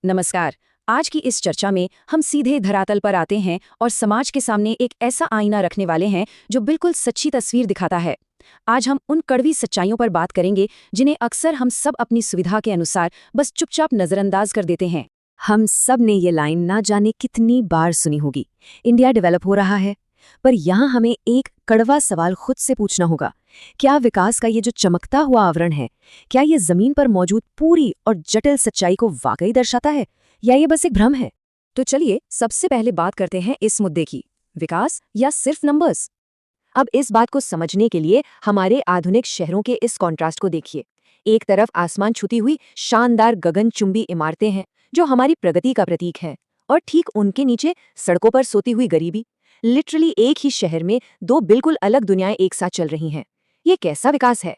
नमस्कार। आज की इस चर्चा में हम सीधे धरातल पर आते हैं और समाज के सामने एक ऐसा आईना रखने वाले हैं जो बिल्कुल सच्ची तस्वीर दिखाता है। आज हम उन कड़वी सच्चाइयों पर बात करेंगे जिन्हें अक्सर हम सब अपनी सुविधा के अनुसार बस चुपचाप नजरअंदाज कर देते हैं। हम सब ने ये लाइन ना जाने कितनी बार सुनी होगी, इंडिया डेवलप हो रहा है। पर यहाँ हमें एक कड़वा सवाल खुद से पूछना होगा, क्या विकास का ये जो चमकता हुआ आवरण है, क्या ये जमीन पर मौजूद पूरी और जटिल सच्चाई को वाकई दर्शाता है या ये बस एक भ्रम है? तो चलिए सबसे पहले बात करते हैं इस मुद्दे की, विकास या सिर्फ नंबर्स। अब इस बात को समझने के लिए हमारे आधुनिक शहरों के इस कॉन्ट्रास्ट को देखिए। एक तरफ आसमान छूती हुई शानदार गगनचुंबी इमारतें हैं जो हमारी प्रगति का प्रतीक है, और ठीक उनके नीचे सड़कों पर सोती हुई गरीबी। लिटरली एक ही शहर में दो बिल्कुल अलग दुनियाएं एक साथ चल रही हैं। ये कैसा विकास है?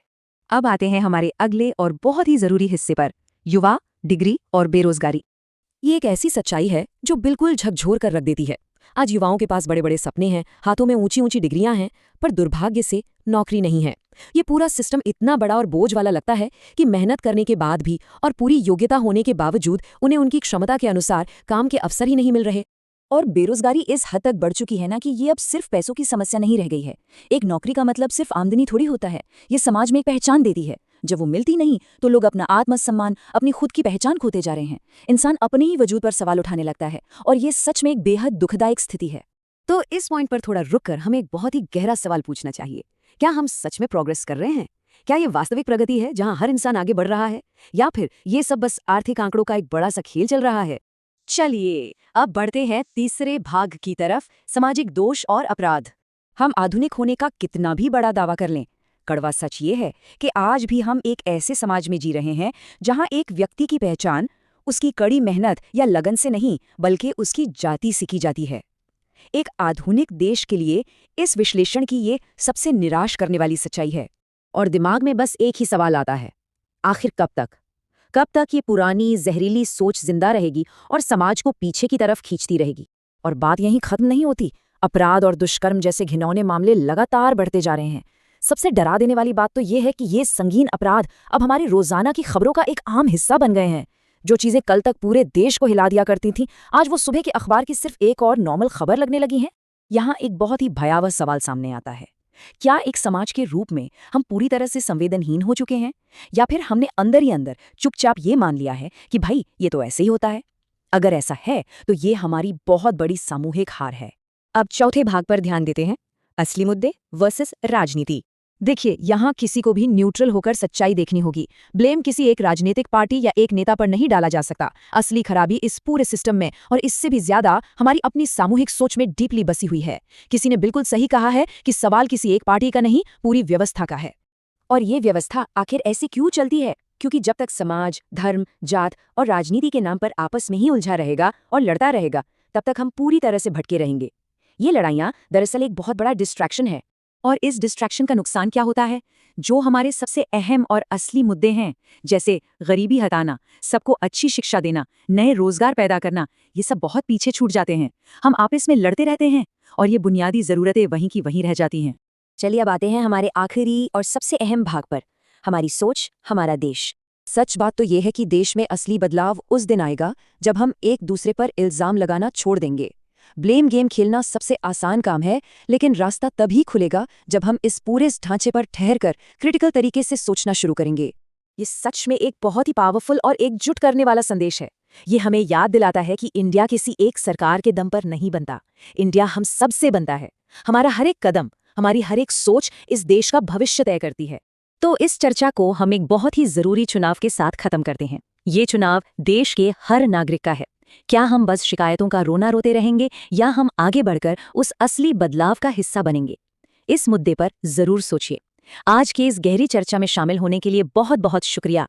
अब आते हैं हमारे अगले और बहुत ही जरूरी हिस्से पर, युवा, डिग्री और बेरोजगारी। ये एक ऐसी सच्चाई है जो बिल्कुल झकझोर कर रख देती है। आज युवाओं के पास बड़े बड़े सपने हैं, हाथों में ऊंची ऊंची डिग्रियां हैं, पर दुर्भाग्य से नौकरी नहीं है। ये पूरा सिस्टम इतना बड़ा और बोझ वाला लगता है कि मेहनत करने के बाद भी और पूरी योग्यता होने के बावजूद उन्हें उनकी क्षमता के अनुसार काम के अवसर ही नहीं मिल रहे। और बेरोजगारी इस हद तक बढ़ चुकी है ना कि ये अब सिर्फ पैसों की समस्या नहीं रह गई है। एक नौकरी का मतलब सिर्फ आमदनी थोड़ी होता है, ये समाज में एक पहचान देती है। जब वो मिलती नहीं तो लोग अपना आत्मसम्मान, अपनी खुद की पहचान खोते जा रहे हैं। इंसान अपने ही वजूद पर सवाल उठाने लगता है, और ये सच में एक बेहद दुखदायक स्थिति है। तो इस पॉइंट पर थोड़ा रुककर हमें एक बहुत ही गहरा सवाल पूछना चाहिए, क्या हम सच में प्रोग्रेस कर रहे हैं? क्या ये वास्तविक प्रगति है जहां हर इंसान आगे बढ़ रहा है, या फिर ये सब बस आर्थिक आंकड़ों का एक बड़ा सा खेल चल रहा है? चलिए अब बढ़ते हैं तीसरे भाग की तरफ, सामाजिक दोष और अपराध। हम आधुनिक होने का कितना भी बड़ा दावा कर लें, कड़वा सच ये है कि आज भी हम एक ऐसे समाज में जी रहे हैं जहां एक व्यक्ति की पहचान उसकी कड़ी मेहनत या लगन से नहीं बल्कि उसकी जाति से की जाती है। एक आधुनिक देश के लिए इस विश्लेषण की ये सबसे निराश करने वाली सच्चाई है। और दिमाग में बस एक ही सवाल आता है, आखिर कब तक? कब तक ये पुरानी जहरीली सोच जिंदा रहेगी और समाज को पीछे की तरफ खींचती रहेगी? और बात यहीं खत्म नहीं होती। अपराध और दुष्कर्म जैसे घिनौने मामले लगातार बढ़ते जा रहे हैं। सबसे डरा देने वाली बात तो ये है कि ये संगीन अपराध अब हमारी रोजाना की खबरों का एक आम हिस्सा बन गए हैं। जो चीजें कल तक पूरे देश को हिला दिया करती थीं, आज वो सुबह के अखबार की सिर्फ एक और नॉर्मल खबर लगने लगी हैं। यहाँ एक बहुत ही भयावह सवाल सामने आता है, क्या एक समाज के रूप में हम पूरी तरह से संवेदनहीन हो चुके हैं, या फिर हमने अंदर ही अंदर चुपचाप ये मान लिया है कि भाई ये तो ऐसे ही होता है? अगर ऐसा है तो ये हमारी बहुत बड़ी सामूहिक हार है। अब चौथे भाग पर ध्यान देते हैं, असली मुद्दे वर्सेस राजनीति। देखिए, यहाँ किसी को भी न्यूट्रल होकर सच्चाई देखनी होगी। ब्लेम किसी एक राजनीतिक पार्टी या एक नेता पर नहीं डाला जा सकता। असली खराबी इस पूरे सिस्टम में और इससे भी ज्यादा हमारी अपनी सामूहिक सोच में डीपली बसी हुई है। किसी ने बिल्कुल सही कहा है कि सवाल किसी एक पार्टी का नहीं, पूरी व्यवस्था का है। और ये व्यवस्था आखिर ऐसी क्यों चलती है? क्योंकि जब तक समाज, धर्म, जात और राजनीति के नाम पर आपस में ही उलझा रहेगा और लड़ता रहेगा, तब तक हम पूरी तरह से भटके रहेंगे। ये लड़ाइयाँ दरअसल एक बहुत बड़ा डिस्ट्रैक्शन है। और इस डिस्ट्रैक्शन का नुकसान क्या होता है? जो हमारे सबसे अहम और असली मुद्दे हैं, जैसे गरीबी हटाना, सबको अच्छी शिक्षा देना, नए रोजगार पैदा करना, ये सब बहुत पीछे छूट जाते हैं। हम आपस में लड़ते रहते हैं और ये बुनियादी जरूरतें वहीं की वहीं रह जाती हैं। चलिए अब आते हैं हमारे आखिरी और सबसे अहम भाग पर, हमारी सोच, हमारा देश। सच बात तो ये है कि देश में असली बदलाव उस दिन आएगा जब हम एक दूसरे पर इल्जाम लगाना छोड़ देंगे। ब्लेम गेम खेलना सबसे आसान काम है, लेकिन रास्ता तभी खुलेगा जब हम इस पूरे ढांचे पर ठहरकर क्रिटिकल तरीके से सोचना शुरू करेंगे। ये सच में एक बहुत ही पावरफुल और एकजुट करने वाला संदेश है। ये हमें याद दिलाता है कि इंडिया किसी एक सरकार के दम पर नहीं बनता। इंडिया हम सब से बनता है। हमारा हर एक कदम, हमारी हर एक सोच इस देश का भविष्य तय करती है। तो इस चर्चा को हम एक बहुत ही जरूरी चुनाव के साथ खत्म करते हैं। ये चुनाव देश के हर नागरिक का है। क्या हम बस शिकायतों का रोना रोते रहेंगे, या हम आगे बढ़कर उस असली बदलाव का हिस्सा बनेंगे? इस मुद्दे पर जरूर सोचिए। आज की इस गहरी चर्चा में शामिल होने के लिए बहुत बहुत शुक्रिया।